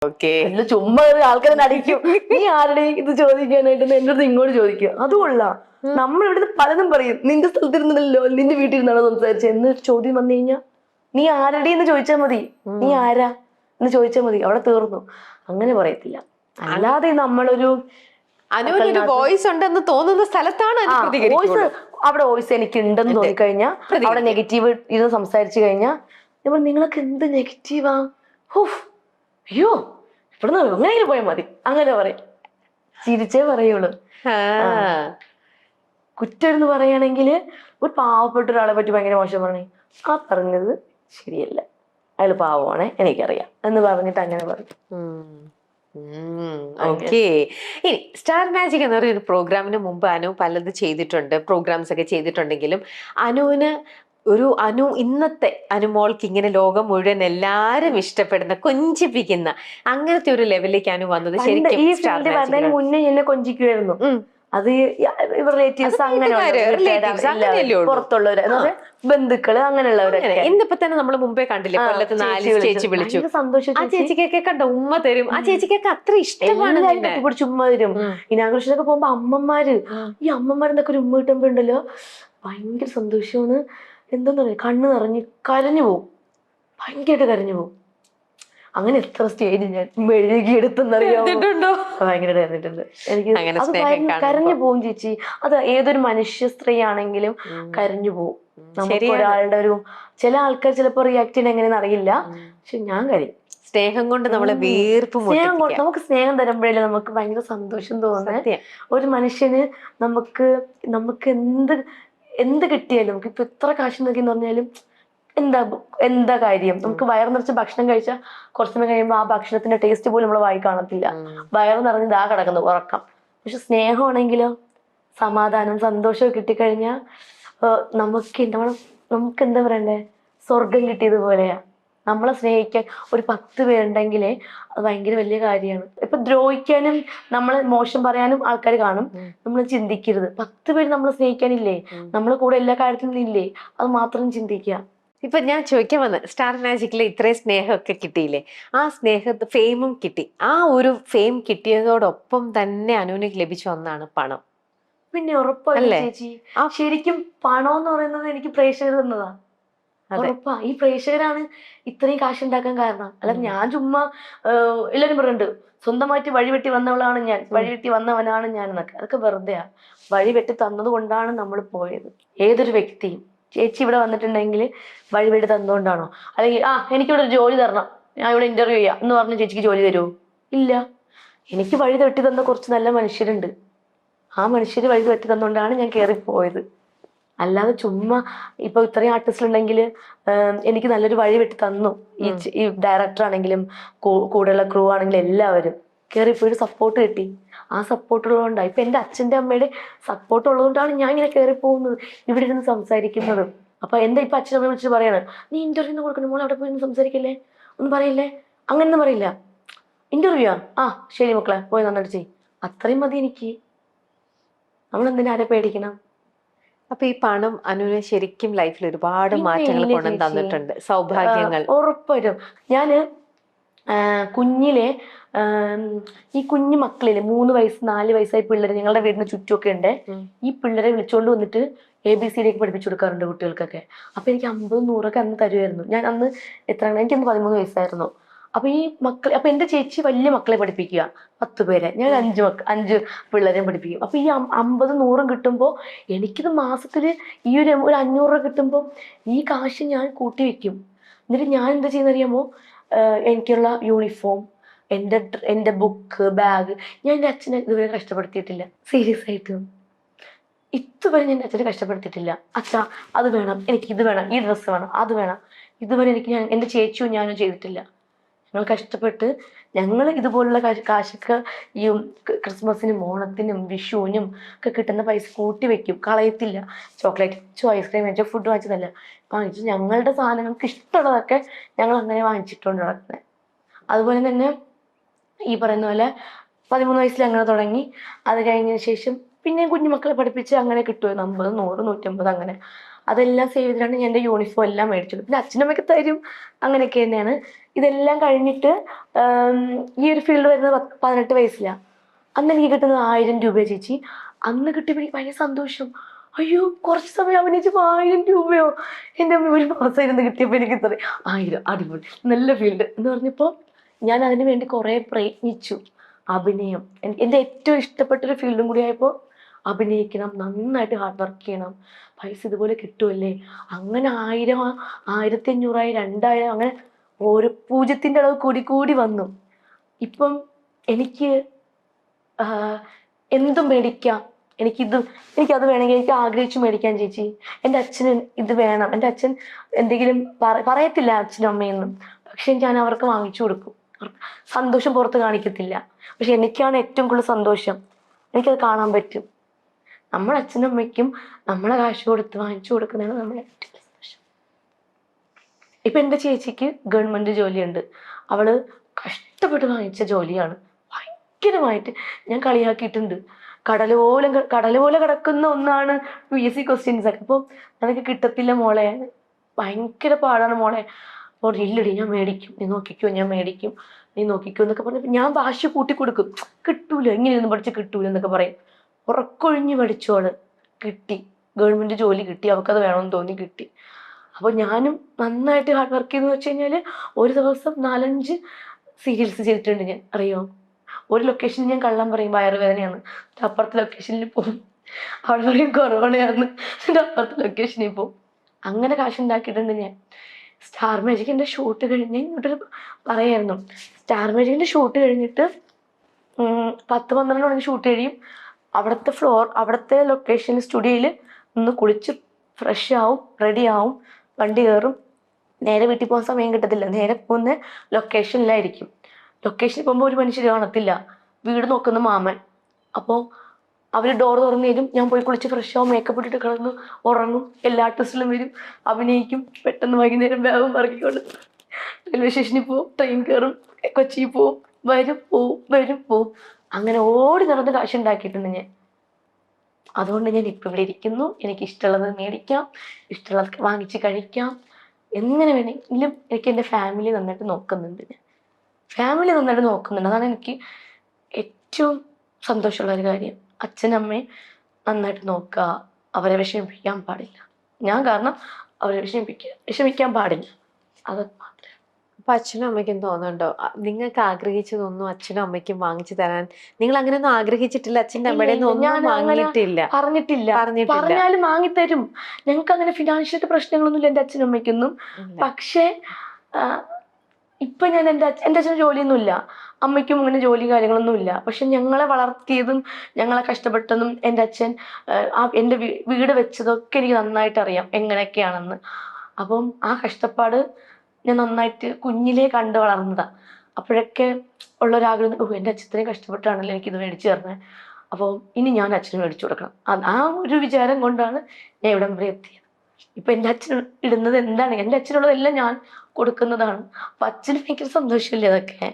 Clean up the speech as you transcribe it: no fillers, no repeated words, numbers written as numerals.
Okay. അല്ല ചുമ്മാ ആൾക്കാരെ അടിക്കും. നീ ആരുടെ ഇത് ചോദിക്കാനായിട്ട് എന്റെ അടുത്ത് ഇങ്ങോട്ട് ചോദിക്കും. അത് കൊള്ളാം. നമ്മൾ ഇവിടുന്ന് പലതും പറയും. നിന്റെ സ്ഥലത്തിരുന്നല്ലോ, നിന്റെ വീട്ടിൽ ഇരുന്നാണോ സംസാരിച്ചത് എന്നൊരു ചോദ്യം വന്നു കഴിഞ്ഞാൽ നീ ആരുടെ എന്ന് ചോദിച്ചാൽ മതി. നീ ആരാ എന്ന് ചോദിച്ചാൽ മതി, അവിടെ തീർന്നു. അങ്ങനെ പറയത്തില്ല. അല്ലാതെ നമ്മളൊരു അനുവിനൊരു വോയിസ് ഉണ്ടെന്ന് തോന്നുന്ന സ്ഥലത്താണ് വോയിസ്, അവിടെ വോയിസ് എനിക്ക് ഉണ്ടെന്ന് തോന്നിക്കഴിഞ്ഞാൽ, അവിടെ നെഗറ്റീവ് ഇത് സംസാരിച്ചു കഴിഞ്ഞാൽ നിങ്ങളൊക്കെ എന്ത് നെഗറ്റീവാ, അയ്യോ ഇവിടുന്ന് എങ്ങനെയെങ്കിലും പോയാൽ മതി, അങ്ങനെ പറയും. ചിരിച്ചേ പറയുള്ളൂ. കുറ്റം എന്ന് പറയുകയാണെങ്കിൽ ഒരു പാവപ്പെട്ട ഒരാളെ പറ്റി ഭയങ്കര മോശം പറഞ്ഞേ, ആ പറഞ്ഞത് ശരിയല്ല, അയാൾ പാവമാണേ എനിക്കറിയാം എന്ന് പറഞ്ഞിട്ട് അങ്ങനെ പറയും. ഓക്കെ. ഇനി സ്റ്റാർ മാജിക് എന്ന് പറയുന്ന ഒരു പ്രോഗ്രാമിന് മുമ്പ് അനു പലത് ചെയ്തിട്ടുണ്ട്, പ്രോഗ്രാംസ് ഒക്കെ ചെയ്തിട്ടുണ്ടെങ്കിലും അനു ഇന്നത്തെ അനുമോൾക്ക് ഇങ്ങനെ ലോകം മുഴുവൻ എല്ലാരും ഇഷ്ടപ്പെടുന്ന കൊഞ്ചിപ്പിക്കുന്ന അങ്ങനത്തെ ഒരു ലെവലിലേക്ക് അനു വന്നത് ശരിക്കും ഈ ഫീൽഡ് വരുന്നതിന് മുന്നേ എന്നെ കൊഞ്ചിക്കുമായിരുന്നു. അത് റിലേറ്റീവ്സ് അങ്ങനെ പുറത്തുള്ളവര്, ബന്ധുക്കള് അങ്ങനെയുള്ളവരൊക്കെ. ഇന്നിപ്പോ തന്നെ നമ്മള് മുമ്പേ കണ്ടില്ലേ, കൊല്ലത്ത് 4 ചേച്ചി വിളിച്ചു. സന്തോഷം. ആ ചേച്ചിക്കൊക്കെ കണ്ട ഉമ്മ തരും. ആ ചേച്ചിക്കൊക്കെ അത്ര ഇഷ്ടമാണ്. പിടിച്ച് ഉമ്മ തരും. ഇനാഘോഷത്തിനൊക്കെ പോകുമ്പോ അമ്മമാര്, ഈ അമ്മമാരെന്നൊക്കെ ഒരു ഉമ്മ കിട്ടുമ്പോ ഉണ്ടല്ലോ ഭയങ്കര സന്തോഷമാണ്. എന്താന്ന് പറയാ, കണ്ണ് നിറഞ്ഞ് കരഞ്ഞു പോകും, ഭയങ്കരമായിട്ട് കരഞ്ഞു പോകും. അങ്ങനെ എത്ര സ്റ്റേജ് ഞാൻ മെഴുകിയെടുത്തെന്നറിയാമോ, ഭയങ്കര കരഞ്ഞിട്ടുണ്ട്. എനിക്ക് അത് കരഞ്ഞു പോകും ചേച്ചി. അത് ഏതൊരു മനുഷ്യ സ്ത്രീ ആണെങ്കിലും കരഞ്ഞു പോകും. നമുക്ക് ഒരാളുടെ ചില ആൾക്കാർ ചിലപ്പോ റിയാക്ട് ചെയ്യുന്നത് എങ്ങനെയെന്ന് അറിയില്ല, പക്ഷെ ഞാൻ കരയും. സ്നേഹം കൊണ്ട് നമ്മളെ വീർപ്പ്, സ്നേഹം കൊണ്ട് നമുക്ക് സ്നേഹം തരുമ്പോഴല്ലേ നമുക്ക് ഭയങ്കര സന്തോഷം തോന്നുന്നത്. ഒരു മനുഷ്യന് നമുക്ക് എന്ത് കിട്ടിയാലും, നമുക്ക് ഇപ്പൊ എത്ര കാശ് നോക്കിന്ന് പറഞ്ഞാലും എന്താ കാര്യം, നമുക്ക് വയറ് നിറച്ച് ഭക്ഷണം കഴിച്ചാൽ കുറച്ചു സമയം കഴിയുമ്പോൾ ആ ഭക്ഷണത്തിന്റെ ടേസ്റ്റ് പോലും നമ്മളെ വായി കാണത്തില്ല. വയറ് നിറഞ്ഞ് ദാ കിടക്കുന്നു ഉറക്കം. പക്ഷെ സ്നേഹമാണെങ്കിലോ, സമാധാനം സന്തോഷമൊക്കെ കിട്ടിക്കഴിഞ്ഞാൽ നമുക്ക് എന്താ പറയണ്ടേ, സ്വർഗം കിട്ടിയതുപോലെയാ. നമ്മളെ സ്നേഹിക്കാൻ ഒരു 10 പേരുണ്ടെങ്കിലേ അത് ഭയങ്കര വലിയ കാര്യമാണ്. ഇപ്പൊ ദ്രോഹിക്കാനും നമ്മളെ മോശം പറയാനും ആൾക്കാർ കാണും. നമ്മൾ ചിന്തിക്കരുത്, 10 പേര് നമ്മളെ സ്നേഹിക്കാനില്ലേ, നമ്മളെ കൂടെ എല്ലാ കാര്യത്തിലും ഇല്ലേ, അത് മാത്രം ചിന്തിക്കുക. ഇപ്പൊ ഞാൻ ചോദിക്കാൻ വന്ന സ്റ്റാർ മാജിക്കില് ഇത്രയും സ്നേഹമൊക്കെ കിട്ടിയില്ലേ, ആ ഫെയിമും കിട്ടി. ആ ഒരു ഫെയിം കിട്ടിയതോടൊപ്പം തന്നെ അനുവിന് ലഭിച്ച ഒന്നാണ് പണം. പിന്നെ ഉറപ്പല്ലേ ചേച്ചി, ശരിക്കും പണം എന്ന് പറയുന്നത് എനിക്ക് പ്രേക്ഷകർ തന്നതാ. ഉറപ്പാ, ഈ പ്രേക്ഷകരാണ് ഇത്രയും കാശ് ഉണ്ടാക്കാൻ കാരണം. അല്ലാതെ ഞാൻ ചുമ്മാ എല്ലാരും പറയുന്നുണ്ട് സ്വന്തമായിട്ട് വഴിവെട്ടി വന്നവളാണ് ഞാൻ, വഴിവെട്ടി വന്നവനാണ് ഞാൻ എന്നൊക്കെ. അതൊക്കെ വെറുതെയാ. വഴിവെട്ടി തന്നത് കൊണ്ടാണ് നമ്മൾ പോയത്. ഏതൊരു വ്യക്തിയും, ചേച്ചി ഇവിടെ വന്നിട്ടുണ്ടെങ്കിൽ വഴിവെട്ടി തന്നുകൊണ്ടാണോ, അല്ലെങ്കിൽ എനിക്കിവിടെ ഒരു ജോലി തരണം, ഞാൻ ഇവിടെ ഇന്റർവ്യൂ ചെയ്യാം എന്ന് പറഞ്ഞ് ചേച്ചിക്ക് ജോലി തരുമോ? ഇല്ല. എനിക്ക് വഴി തെട്ടി തന്ന കുറച്ച് നല്ല മനുഷ്യരുണ്ട്. ആ മനുഷ്യര് വഴി തെട്ടി തന്നുകൊണ്ടാണ് ഞാൻ കയറിപ്പോയത്. അല്ലാതെ ചുമ്മാ ഇപ്പൊ ഇത്രയും ആർട്ടിസ്റ്റ് ഉണ്ടെങ്കിൽ എനിക്ക് നല്ലൊരു വഴി വെട്ടി തന്നു ഈ ഡയറക്ടർ ആണെങ്കിലും കൂടെയുള്ള ക്രൂ ആണെങ്കിലും എല്ലാവരും കയറിപ്പോയി സപ്പോർട്ട് കിട്ടി. ആ സപ്പോർട്ട് ഉള്ളതുകൊണ്ടാണ്, ഇപ്പൊ എന്റെ അച്ഛന്റെ അമ്മയുടെ സപ്പോർട്ട് ഉള്ളതുകൊണ്ടാണ് ഞാൻ ഇങ്ങനെ കയറിപ്പോകുന്നത്, ഇവിടെ ഇരുന്ന് സംസാരിക്കുന്നതും. അപ്പൊ എന്താ ഇപ്പൊ അച്ഛനമ്മ വിളിച്ചിട്ട് പറയാണ്, നീ ഇന്റർവ്യൂ കൊടുക്കണം മോളെ, അവിടെ പോയി സംസാരിക്കില്ലേ, ഒന്നും പറയില്ലേ, അങ്ങനെയൊന്നും പറയില്ല. ഇന്റർവ്യൂ ശരി മക്കളെ പോയി നന്നായിട്ട് ചെയ്യും, അത്രയും മതി എനിക്ക്. നമ്മളെന്തിനാ ആരെ പേടിക്കണം? അപ്പൊ ഈ പണം അനുവിന് ശരിക്കും ലൈഫിൽ ഒരുപാട് മാറ്റങ്ങൾ കൊണ്ടു തന്നിട്ടുണ്ട്, സൗഭാഗ്യങ്ങൾ. ഉറപ്പായിട്ടും. ഞാന് കുഞ്ഞിലെ ഈ കുഞ്ഞു മക്കളില് 3 വയസ്സ് 4 വയസ്സായ പിള്ളേര് ഞങ്ങളുടെ വീടിന് ചുറ്റുമൊക്കെ ഉണ്ട്. ഈ പിള്ളേരെ വിളിച്ചുകൊണ്ട് വന്നിട്ട് ABCD പഠിപ്പിച്ചു കൊടുക്കാറുണ്ട് കുട്ടികൾക്കൊക്കെ. അപ്പൊ എനിക്ക് 50, 100 അന്ന് തരുമായിരുന്നു. ഞാൻ അന്ന് എനിക്കന്ന് 13 വയസ്സായിരുന്നു. അപ്പൊ ഈ മക്കൾ, അപ്പൊ എന്റെ ചേച്ചി വലിയ മക്കളെ പഠിപ്പിക്കുക 10 പേരെ, ഞാൻ 5 പിള്ളേരെയും പഠിപ്പിക്കും. അപ്പൊ ഈ 50, 100 കിട്ടുമ്പോ എനിക്കിത് മാസത്തില് ഈ ഒരു 500 രൂപ കിട്ടുമ്പോ ഈ കാശ് ഞാൻ കൂട്ടി വെക്കും. എന്നിട്ട് ഞാൻ എന്താ ചെയ്യുന്നറിയാമോ, എനിക്കുള്ള യൂണിഫോം, എൻ്റെ ബുക്ക്, ബാഗ്, ഞാൻ എൻ്റെ അച്ഛനെ ഇതുവരെ കഷ്ടപ്പെടുത്തിയിട്ടില്ല. സീരിയസ് ആയിട്ടും ഇതുവരെ ഞാൻ അച്ഛനെ കഷ്ടപ്പെടുത്തിയിട്ടില്ല. അച്ഛാ അത് വേണം, എനിക്ക് ഇത് വേണം, ഈ ഡ്രസ്സ് വേണം, അത് വേണം, ഇതുവരെ ഞാൻ എൻ്റെ ചേച്ചിയും ഞാനും ചെയ്തിട്ടില്ല. ഞങ്ങൾ കഷ്ടപ്പെട്ട് ഞങ്ങൾ ഇതുപോലുള്ള കാശൊക്കെ ഈ ക്രിസ്മസിനും ഓണത്തിനും വിഷുവിനും ഒക്കെ കിട്ടുന്ന പൈസ കൂട്ടി വെക്കും, കളയത്തില്ല. ചോക്ലേറ്റ് വാങ്ങിച്ചോ, ഐസ്ക്രീം വാങ്ങിച്ചോ, ഫുഡ് വാങ്ങിച്ചതല്ല, വാങ്ങിച്ചു ഞങ്ങളുടെ സാധനങ്ങൾക്ക് ഇഷ്ടമുള്ളതൊക്കെ ഞങ്ങൾ അങ്ങനെ വാങ്ങിച്ചിട്ടുണ്ട് നടക്കുന്നത്. അതുപോലെ തന്നെ ഈ പറയുന്ന പോലെ 13 വയസ്സിൽ അങ്ങനെ തുടങ്ങി. അത് കഴിഞ്ഞതിന് ശേഷം പിന്നെ കുഞ്ഞുമക്കളെ പഠിപ്പിച്ച് അങ്ങനെ കിട്ടുമായിരുന്നു 50, 100, 150 അങ്ങനെ. അതെല്ലാം സേവ് ചെയ്തിട്ടാണ് ഞാൻ എൻ്റെ യൂണിഫോം എല്ലാം മേടിച്ചത്. പിന്നെ അച്ഛനമ്മയ്ക്ക് തരും, അങ്ങനെയൊക്കെ തന്നെയാണ്. ഇതെല്ലാം കഴിഞ്ഞിട്ട് ഈ ഒരു ഫീൽഡ് വരുന്നത് 18 വയസ്സിലാണ്. അന്ന് എനിക്ക് കിട്ടുന്നത് 1000 രൂപ ചേച്ചി. അന്ന് കിട്ടിയപ്പോൾ എനിക്ക് ഭയങ്കര സന്തോഷം. അയ്യോ, കുറച്ച് സമയം അഭിനയിച്ചപ്പോൾ 1000 രൂപയോ, എൻ്റെ അമ്മ ഒരു മാസം ഇരുന്ന് കിട്ടിയപ്പോൾ എനിക്ക് ഇത്ര 1000, അടിപൊളി, നല്ല ഫീൽഡ് എന്ന് പറഞ്ഞപ്പോൾ ഞാൻ അതിനു വേണ്ടി കുറേ പ്രയത്നിച്ചു. അഭിനയം എൻ്റെ ഏറ്റവും ഇഷ്ടപ്പെട്ടൊരു ഫീൽഡും കൂടി ആയപ്പോൾ അഭിനയിക്കണം, നന്നായിട്ട് ഹാർഡ് വർക്ക് ചെയ്യണം, പൈസ ഇതുപോലെ കിട്ടുമല്ലേ. അങ്ങനെ 1000, 1500, 2000, അങ്ങനെ ഓരോ പൂജ്യത്തിൻ്റെ അളവ് കൂടി കൂടി വന്നു. ഇപ്പം എനിക്ക് എന്തും മേടിക്കാം, എനിക്കത് വേണമെങ്കിൽ എനിക്ക് ആഗ്രഹിച്ചു മേടിക്കാൻ ചേച്ചി. എൻ്റെ അച്ഛന് ഇത് വേണം, എൻ്റെ അച്ഛൻ എന്തെങ്കിലും പറയത്തില്ല അച്ഛനും അമ്മയൊന്നും, പക്ഷെ ഞാൻ അവർക്ക് വാങ്ങിച്ചു കൊടുക്കും. അവർക്ക് സന്തോഷം പുറത്ത് കാണിക്കത്തില്ല, പക്ഷെ എനിക്കാണ് ഏറ്റവും കൂടുതൽ സന്തോഷം. എനിക്കത് കാണാൻ പറ്റും. നമ്മുടെ അച്ഛനും അമ്മയ്ക്കും നമ്മളെ കാശ് കൊടുത്ത് വാങ്ങിച്ചു കൊടുക്കുന്നതാണ് നമ്മുടെ ഏറ്റവും സന്തോഷം. ഇപ്പൊ എൻ്റെ ചേച്ചിക്ക് ഗവൺമെന്റ് ജോലിയുണ്ട്. അവള് കഷ്ടപ്പെട്ട് വാങ്ങിച്ച ജോലിയാണ്. ഭയങ്കരമായിട്ട് ഞാൻ കളിയാക്കിയിട്ടുണ്ട്. കടല് പോലെ കിടക്കുന്ന ഒന്നാണ് PSC ക്വസ്റ്റ്യൻസ് ഒക്കെ. അപ്പോൾ നിനക്ക് കിട്ടത്തില്ല മോളെ, ഭയങ്കര പാടാണ് മോളെ. അപ്പോൾ ഇല്ലടി ഞാൻ മേടിക്കും, നീ നോക്കിക്കോ, ഞാൻ മേടിക്കും, നീ നോക്കിക്കോ എന്നൊക്കെ പറഞ്ഞപ്പോൾ ഞാൻ വാശി കൂട്ടി കൊടുക്കും. കിട്ടൂല, ഇങ്ങനെയൊന്നും പഠിച്ച് കിട്ടൂല എന്നൊക്കെ പറയും. ഉറക്കൊഴിഞ്ഞ് പഠിച്ചോള്, കിട്ടി, ഗവൺമെന്റ് ജോലി കിട്ടി, അവൾക്കത് വേണമെന്ന് തോന്നി, കിട്ടി. അപ്പോൾ ഞാനും നന്നായിട്ട് ഹാർഡ് വർക്ക് ചെയ്തെന്ന് വെച്ച് കഴിഞ്ഞാൽ ഒരു ദിവസം 4-5 സീരിയൽസ് ചെയ്തിട്ടുണ്ട് ഞാൻ, അറിയോ. ഒരു ലൊക്കേഷനിൽ ഞാൻ കള്ളം പറയും വയറുവേദനയാണ്, അപ്പുറത്തെ ലൊക്കേഷനിൽ പോകും. അവിടെ പറയും കൊറോണയാണ്, അപ്പുറത്തെ ലൊക്കേഷനിൽ പോകും. അങ്ങനെ കാശുണ്ടാക്കിയിട്ടുണ്ട് ഞാൻ. സ്റ്റാർ മാജിക്കിൻ്റെ ഷൂട്ട് കഴിഞ്ഞ് ഇങ്ങോട്ടൊരു പറയായിരുന്നു. സ്റ്റാർ മാജിക്കിൻ്റെ ഷൂട്ട് കഴിഞ്ഞിട്ട് 10-12 മണിക്ക് ഷൂട്ട് കഴിയും. അവിടുത്തെ ലൊക്കേഷൻ സ്റ്റുഡിയോയിൽ ഒന്ന് കുളിച്ച് ഫ്രഷ് ആവും, റെഡി ആവും, വണ്ടി കയറും. നേരെ വീട്ടിൽ പോകാൻ സമയം കിട്ടത്തില്ല, നേരെ പോകുന്ന ലൊക്കേഷനിലായിരിക്കും. ലൊക്കേഷനിൽ പോകുമ്പോൾ ഒരു മനുഷ്യർ കാണത്തില്ല, വീട് നോക്കുന്ന മാമൻ. അപ്പോൾ അവർ ഡോർ തുറന്നു തരും, ഞാൻ പോയി കുളിച്ച് ഫ്രഷ് ആവും, മേക്കപ്പ് ഇട്ടിട്ട് കിടന്ന് ഉറങ്ങും. എല്ലാ ആർട്ടിസ്റ്റിലും വരും, അഭിനയിക്കും. പെട്ടെന്ന് വൈകുന്നേരം ബാഗും പറക്കിക്കൊണ്ട് റെയിൽവേ സ്റ്റേഷനിൽ പോവും, ട്രെയിൻ കയറും, കൊച്ചിയിൽ പോവും, വരും പോവും. അങ്ങനെ ഓടി നടന്ന് കാശ് ഉണ്ടാക്കിയിട്ടുണ്ട് ഞാൻ. അതുകൊണ്ട് ഞാൻ ഇപ്പം ഇവിടെ ഇരിക്കുന്നു. എനിക്ക് ഇഷ്ടമുള്ളത് മേടിക്കാം, ഇഷ്ടമുള്ളത് വാങ്ങിച്ച് കഴിക്കാം, എങ്ങനെ വേണമെങ്കിലും. എനിക്ക് എൻ്റെ ഫാമിലി നന്നായിട്ട് നോക്കുന്നുണ്ട്. അതാണ് എനിക്ക് ഏറ്റവും സന്തോഷമുള്ള ഒരു കാര്യം. അച്ഛനമ്മയെ നന്നായിട്ട് നോക്കുക, അവരെ വിഷമിപ്പിക്കാൻ പാടില്ല. ഞാൻ കാരണം അവരെ വിഷമിക്കാൻ പാടില്ല, അത് മാത്രമേ. അപ്പൊ അച്ഛനും അമ്മയ്ക്കും തോന്നുന്നുണ്ടോ നിങ്ങൾക്ക് ആഗ്രഹിച്ചതൊന്നും അച്ഛനും അമ്മയ്ക്കും വാങ്ങിച്ചു തരാൻ? നിങ്ങൾ അങ്ങനെയൊന്നും ആഗ്രഹിച്ചിട്ടില്ല? അച്ഛൻ്റെ അമ്മയുടെ ഒന്നും വാങ്ങിയിട്ടില്ല? പറഞ്ഞിട്ടില്ല. പറഞ്ഞാലും വാങ്ങിത്തരും. ഞങ്ങൾക്ക് അങ്ങനെ ഫിനാൻഷ്യൽ പ്രശ്നങ്ങളൊന്നുമില്ല എൻ്റെ അച്ഛനും അമ്മയ്ക്കൊന്നും. പക്ഷേ ഇപ്പൊ ഞാൻ എൻ്റെ അച്ഛന് ജോലിയൊന്നുമില്ല, അമ്മയ്ക്കും അങ്ങനെ ജോലി കാര്യങ്ങളൊന്നും ഇല്ല. പക്ഷെ ഞങ്ങളെ വളർത്തിയതും ഞങ്ങളെ കഷ്ടപ്പെട്ടതും എൻ്റെ അച്ഛൻ എൻ്റെ വീട് വെച്ചതൊക്കെ എനിക്ക് നന്നായിട്ട് അറിയാം എങ്ങനെയൊക്കെയാണെന്ന്. അപ്പം ആ കഷ്ടപ്പാട് ഞാൻ നന്നായിട്ട് കുഞ്ഞിലേ കണ്ടു വളർന്നതാ. അപ്പോഴൊക്കെ ഉള്ളൊരാഗ്രഹം, എൻ്റെ അച്ഛനെ കഷ്ടപ്പെട്ടാണല്ലോ എനിക്കിത് മേടിച്ചു തരണേ, അപ്പോൾ ഇനി ഞാൻ അച്ഛന് മേടിച്ചു കൊടുക്കണം. ആ ഒരു വിചാരം കൊണ്ടാണ് ഞാൻ ഇവിടം വരെ എത്തിയത്. ഇപ്പൊ എൻ്റെ അച്ഛൻ ഇടുന്നത് എന്താണ്, എൻ്റെ അച്ഛനുള്ളതെല്ലാം ഞാൻ കൊടുക്കുന്നതാണ്. അപ്പൊ അച്ഛന് ഭയങ്കര സന്തോഷമില്ലേ അതൊക്കെ.